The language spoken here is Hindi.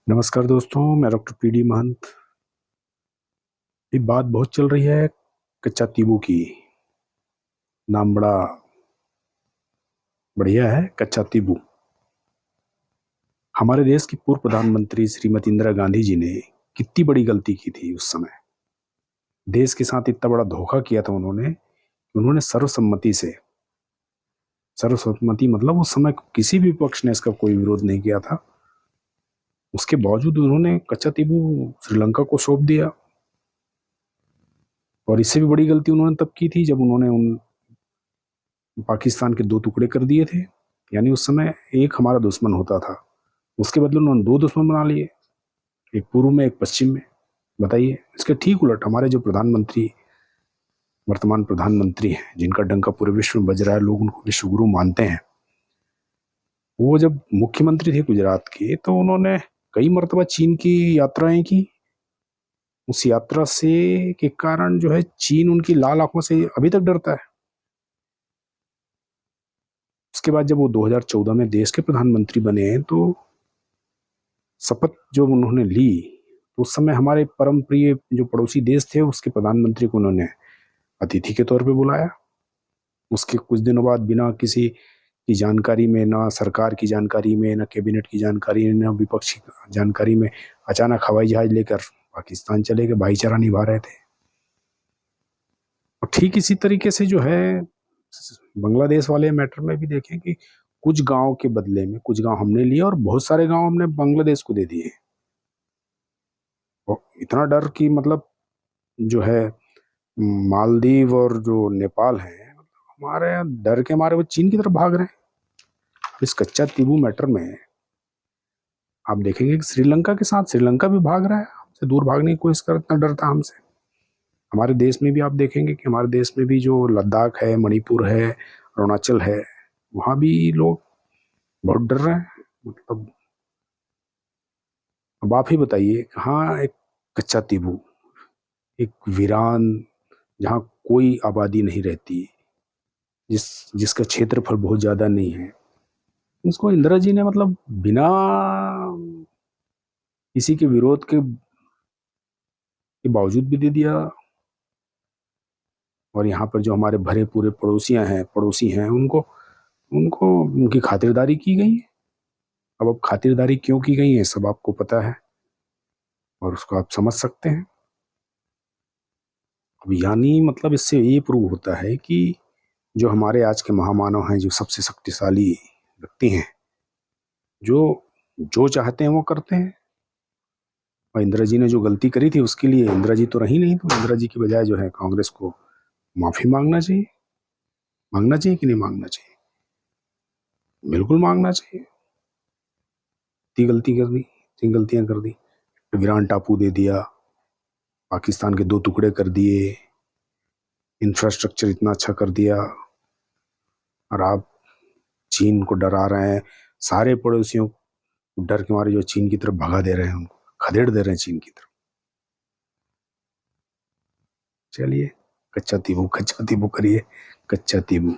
नमस्कार दोस्तों, मैं डॉक्टर पीडी महंत। ये बात बहुत चल रही है कच्चा तीबू की। नाम बड़ा बढ़िया है, कच्चा तीबू। हमारे देश की पूर्व प्रधानमंत्री श्रीमती इंदिरा गांधी जी ने कितनी बड़ी गलती की थी उस समय। देश के साथ इतना बड़ा धोखा किया था उन्होंने कि उन्होंने सर्वसम्मति मतलब उस समय किसी भी पक्ष ने इसका कोई विरोध नहीं किया था। उसके बावजूद उन्होंने कच्चा तीबू श्रीलंका को सौंप दिया। और इससे भी बड़ी गलती उन्होंने तब की थी जब उन्होंने उन पाकिस्तान के दो टुकड़े कर दिए थे। यानी उस समय एक हमारा दुश्मन होता था, उसके बदले उन्होंने दो दुश्मन बना लिए, एक पूर्व में एक पश्चिम में। बताइए, इसके ठीक उलट हमारे जो वर्तमान प्रधानमंत्री हैं, जिनका डंका पूरे विश्व में बज रहा है, लोग उनको विश्व गुरु मानते हैं, वो जब मुख्यमंत्री थे गुजरात के तो उन्होंने कई मरतबा चीन की यात्राएं की। उस यात्रा से के कारण जो है चीन उनकी लाल आंखों से अभी तक डरता है। उसके बाद जब वो 2014 में देश के प्रधानमंत्री बने तो शपथ जो उन्होंने ली, तो उस समय हमारे परम प्रिय जो पड़ोसी देश थे उसके प्रधानमंत्री को उन्होंने अतिथि के तौर पे बुलाया। उसके कुछ दिनों बाद बिना किसी की जानकारी में, ना सरकार की जानकारी में, ना कैबिनेट की जानकारी में, ना विपक्ष की जानकारी में, अचानक हवाई जहाज लेकर पाकिस्तान चले गए, भाईचारा निभा रहे थे। और ठीक इसी तरीके से जो है बांग्लादेश वाले मैटर में भी देखें कि कुछ गांव के बदले में कुछ गांव हमने लिए और बहुत सारे गांव हमने बांग्लादेश को दे दिए। और इतना डर कि मतलब जो है मालदीव और जो नेपाल है, हमारे यहाँ डर के मारे वो चीन की तरफ भाग रहे हैं। इस कच्चा तीबू मैटर में आप देखेंगे कि श्रीलंका के साथ श्रीलंका भी भाग रहा है, हमसे दूर भागने की कोशिश कर, इतना डरता हमसे। हमारे देश में भी आप देखेंगे कि हमारे देश में भी जो लद्दाख है, मणिपुर है, अरुणाचल है, वहाँ भी लोग बहुत डर रहे हैं। मतलब अब आप ही बताइए, कहाँ एक कच्चा तीबू, एक वीरान, जहाँ कोई आबादी नहीं रहती, जिसका क्षेत्रफल बहुत ज्यादा नहीं है, उसको इंदिरा जी ने मतलब बिना किसी के विरोध के बावजूद भी दे दिया। और यहाँ पर जो हमारे भरे पूरे पड़ोसी हैं, उनको उनको उनकी खातिरदारी की गई है। अब खातिरदारी क्यों की गई है सब आपको पता है और उसको आप समझ सकते हैं। अब यानी मतलब इससे ये प्रूव होता है कि जो हमारे आज के महामानव हैं, जो सबसे शक्तिशाली व्यक्ति हैं, जो जो चाहते हैं वो करते हैं। और इंदिरा जी ने जो गलती करी थी उसके लिए इंदिरा जी तो रही नहीं, तो इंदिरा जी की बजाय जो है कांग्रेस को माफी मांगना चाहिए। मांगना चाहिए कि नहीं मांगना चाहिए? बिल्कुल मांगना चाहिए। इतनी गलतियां कर दी, वीरान टापू दे दिया, पाकिस्तान के दो टुकड़े कर दिए, इंफ्रास्ट्रक्चर इतना अच्छा कर दिया, और आप चीन को डरा रहे हैं। सारे पड़ोसियों को डर के मारे जो चीन की तरफ भगा दे रहे हैं, उनको खदेड़ दे रहे हैं चीन की तरफ। चलिए, कच्चा तीबू करिए, कच्चा तीबू।